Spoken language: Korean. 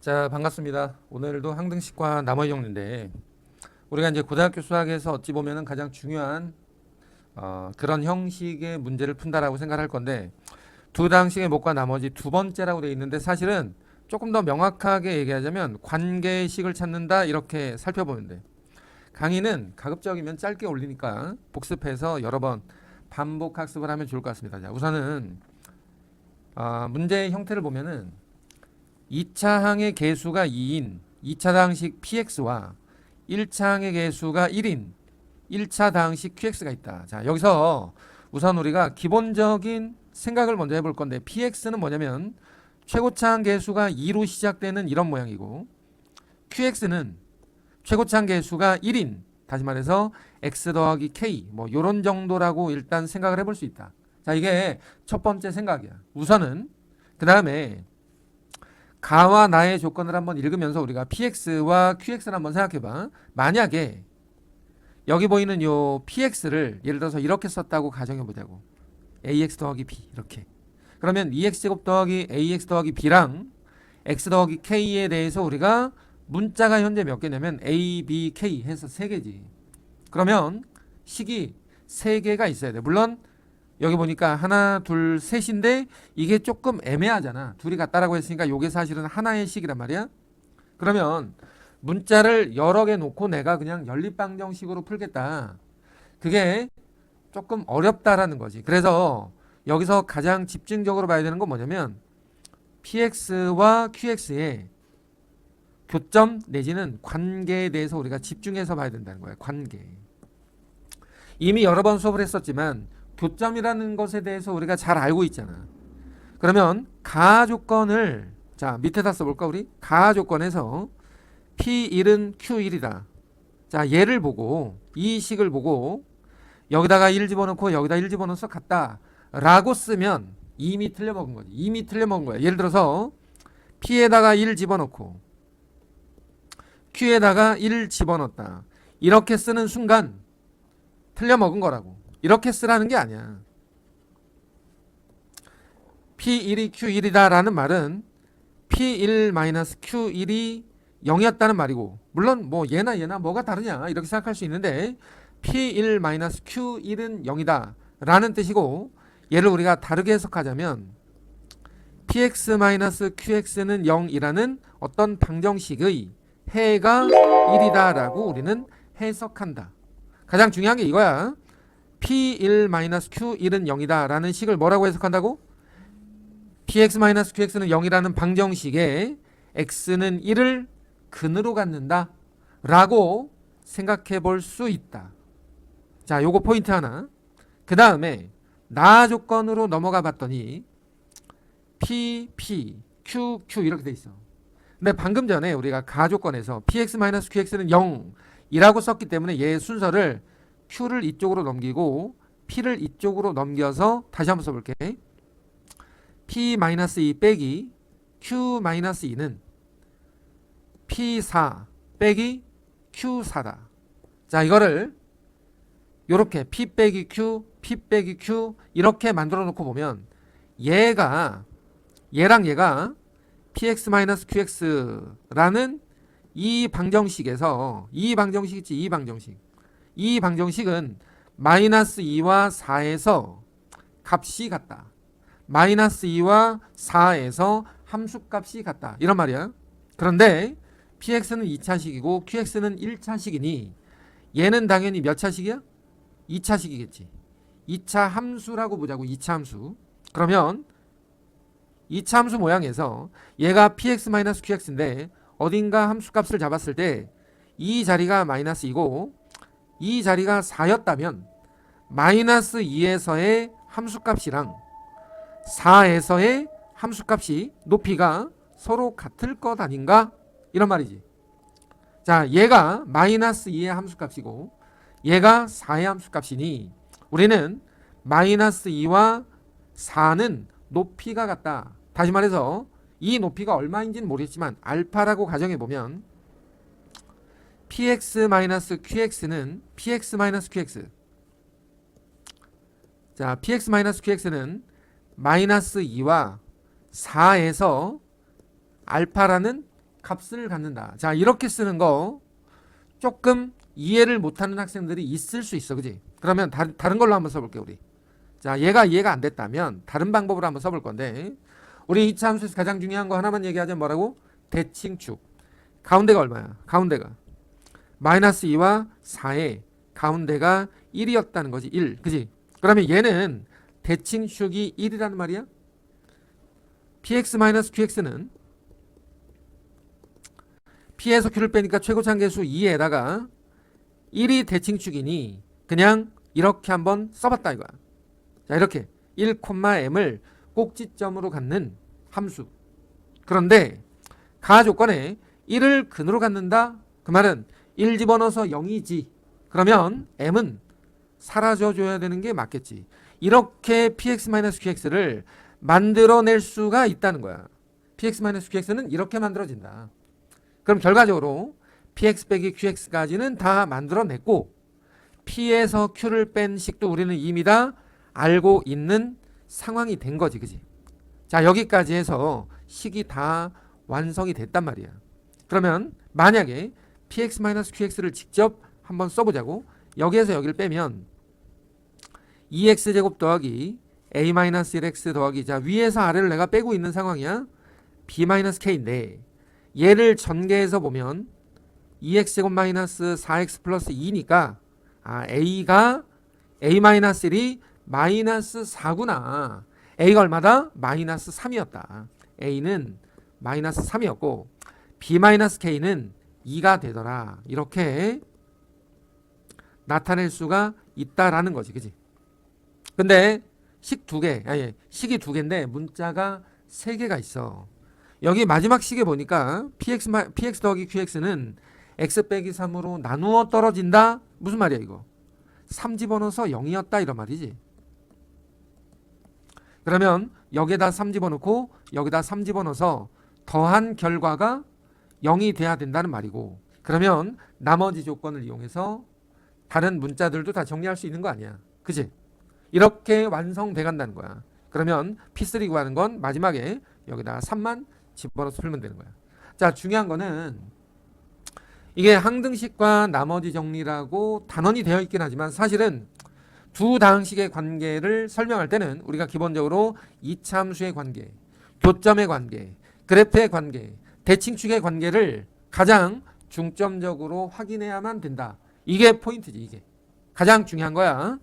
자, 반갑습니다. 오늘도 항등식과 나머지 정리인데 우리가 이제 고등학교 수학에서 어찌 보면은 가장 중요한 그런 형식의 문제를 푼다라고 생각할 건데 두 당식의 목과 나머지 두 번째라고 되어 있는데 사실은 조금 더 명확하게 얘기하자면 관계식을 찾는다 이렇게 살펴보면 돼. 강의는 가급적이면 짧게 올리니까 복습해서 여러 번 반복 학습을 하면 좋을 것 같습니다. 자, 우선은 문제의 형태를 보면은 2차 항의 개수가 2인 2차 당식 px와 1차 항의 개수가 1인 1차 당식 qx가 있다. 자, 여기서 우선 우리가 기본적인 생각을 먼저 해볼 건데 px는 뭐냐면 최고차 항 개수가 2로 시작되는 이런 모양이고 qx는 최고차 항 개수가 1인 다시 말해서 x 더하기 k 뭐 요런 정도라고 일단 생각을 해볼 수 있다. 자, 이게 첫 번째 생각이야. 우선은 그 다음에 가와 나의 조건을 한번 읽으면서 우리가 px와 qx를 한번 생각해봐. 만약에 여기 보이는 요 px를 예를 들어서 이렇게 썼다고 가정해보자고. ax 더하기 b 이렇게. 그러면 2x제곱 더하기 ax 더하기 b랑 x 더하기 k에 대해서 우리가 문자가 현재 몇 개냐면 a, b, k 해서 3개지. 그러면 식이 3개가 있어야 돼. 물론 여기 보니까 하나, 둘, 셋인데 이게 조금 애매하잖아. 둘이 같다라고 했으니까 이게 사실은 하나의 식이란 말이야. 그러면 문자를 여러 개 놓고 내가 그냥 연립방정식으로 풀겠다. 그게 조금 어렵다라는 거지. 그래서 여기서 가장 집중적으로 봐야 되는 건 뭐냐면 px와 qx의 교점 내지는 관계에 대해서 우리가 집중해서 봐야 된다는 거야. 관계. 이미 여러 번 수업을 했었지만 교점이라는 것에 대해서 우리가 잘 알고 있잖아. 그러면 가하 조건을 자 밑에다 써볼까 우리? 가하 조건에서 P1은 Q1이다. 자, 얘를 보고 이 식을 보고 여기다가 1 집어넣고 여기다 1 집어넣어서 같다 라고 쓰면 이미 틀려먹은 거지. 이미 틀려먹은 거야. 예를 들어서 P에다가 1 집어넣고 Q에다가 1 집어넣었다. 이렇게 쓰는 순간 틀려먹은 거라고. 이렇게 쓰라는 게 아니야. P1이 Q1이다 라는 말은 P1-Q1이 0이었다는 말이고 물론 뭐 얘나 뭐가 다르냐 이렇게 생각할 수 있는데 P1-Q1은 0이다 라는 뜻이고 얘를 우리가 다르게 해석하자면 Px-Qx는 0이라는 어떤 방정식의 해가 1이다 라고 우리는 해석한다. 가장 중요한 게 이거야. P1-Q1은 0이다 라는 식을 뭐라고 해석한다고? Px-Qx는 0이라는 방정식에 x는 1을 근으로 갖는다 라고 생각해 볼 수 있다. 자, 요거 포인트 하나. 그 다음에 나 조건으로 넘어가 봤더니 P, P, Q, Q 이렇게 돼 있어. 근데 방금 전에 우리가 가 조건에서 Px-Qx는 0이라고 썼기 때문에 얘의 순서를 Q를 이쪽으로 넘기고 P를 이쪽으로 넘겨서 다시 한번 써볼게. P-2 빼기 Q-2는 P4 빼기 Q4다. 자, 이거를 요렇게 P 빼기 Q, P 빼기 Q 이렇게 만들어 놓고 보면 얘랑 얘가 Px-Qx라는 이 방정식에서 이 방정식 있지, 이 방정식은 마이너스 2와 4에서 값이 같다. 마이너스 2와 4에서 함수값이 같다. 이런 말이야. 그런데 px는 2차식이고 qx는 1차식이니 얘는 당연히 몇 차식이야? 2차식이겠지. 2차 함수라고 보자고. 2차 함수. 그러면 2차 함수 모양에서 얘가 px-qx인데 어딘가 함수값을 잡았을 때 이 자리가 마이너스 2고 이 자리가 4였다면 마이너스 2에서의 함수값이랑 4에서의 함수값이 높이가 서로 같을 것 아닌가? 이런 말이지. 자, 얘가 마이너스 2의 함수값이고 얘가 4의 함수값이니 우리는 마이너스 2와 4는 높이가 같다. 다시 말해서 이 높이가 얼마인지는 모르겠지만 알파라고 가정해보면 px-qx는 px-qx 자, px-qx는 마이너스 2와 4에서 알파라는 값을 갖는다. 자, 이렇게 쓰는 거 조금 이해를 못하는 학생들이 있을 수 있어. 그지? 그러면 다른 걸로 한번 써볼게요, 우리. 자, 얘가 이해가 안 됐다면 다른 방법으로 한번 써볼 건데, 우리 2차 함수에서 가장 중요한 거 하나만 얘기하자면 뭐라고? 대칭축. 가운데가 얼마야? 가운데가 마이너스 2와 4의 가운데가 1이었다는 거지. 1. 그지? 그러면 얘는 대칭축이 1이라는 말이야? px-qx는 p에서 q를 빼니까 최고차항계수 2에다가 1이 대칭축이니 그냥 이렇게 한번 써봤다 이거야. 자, 이렇게 1,m을 꼭지점으로 갖는 함수. 그런데 가 조건에 1을 근으로 갖는다. 그 말은 1 집어넣어서 0이지. 그러면 m은 사라져줘야 되는 게 맞겠지. 이렇게 px-qx를 만들어낼 수가 있다는 거야. px-qx는 이렇게 만들어진다. 그럼 결과적으로 px 빼기 qx까지는 다 만들어냈고 p에서 q를 뺀 식도 우리는 이미 다 알고 있는 상황이 된 거지. 그지? 자, 여기까지 해서 식이 다 완성이 됐단 말이야. 그러면 만약에 px-qx를 직접 한번 써보자고. 여기에서 여기를 빼면 2x제곱 더하기 a-1x 더하기, 자, 위에서 아래를 내가 빼고 있는 상황이야. b-k인데 얘를 전개해서 보면 2x제곱 마이너스 4x 플러스 2니까 a가 a-1이 마이너스 4구나. a가 얼마다? 마이너스 3이었다. a는 마이너스 3이었고 b-k는 2가 되더라. 이렇게 나타낼 수가 있다라는 거지. 그지? 근데 식이 두 개인데 문자가 세 개가 있어. 여기 마지막 식에 보니까 px 더하기 qx는 x 빼기 3으로 나누어 떨어진다. 무슨 말이야 이거? 3 집어넣어서 0이었다 이런 말이지. 그러면 여기에다 3 집어넣고 여기다 3 집어넣어서 더한 결과가 0이 돼야 된다는 말이고, 그러면 나머지 조건을 이용해서 다른 문자들도 다 정리할 수 있는 거 아니야. 그치? 이렇게 완성돼 간다는 거야. 그러면 P3 구하는 건 마지막에 여기다 3만 집어넣어서 풀면 되는 거야. 자, 중요한 거는 이게 항등식과 나머지 정리라고 단원이 되어 있긴 하지만 사실은 두 다항식의 관계를 설명할 때는 우리가 기본적으로 이차함수의 관계, 교점의 관계, 그래프의 관계, 대칭축의 관계를 가장 중점적으로 확인해야만 된다. 이게 포인트지. 이게 가장 중요한 거야.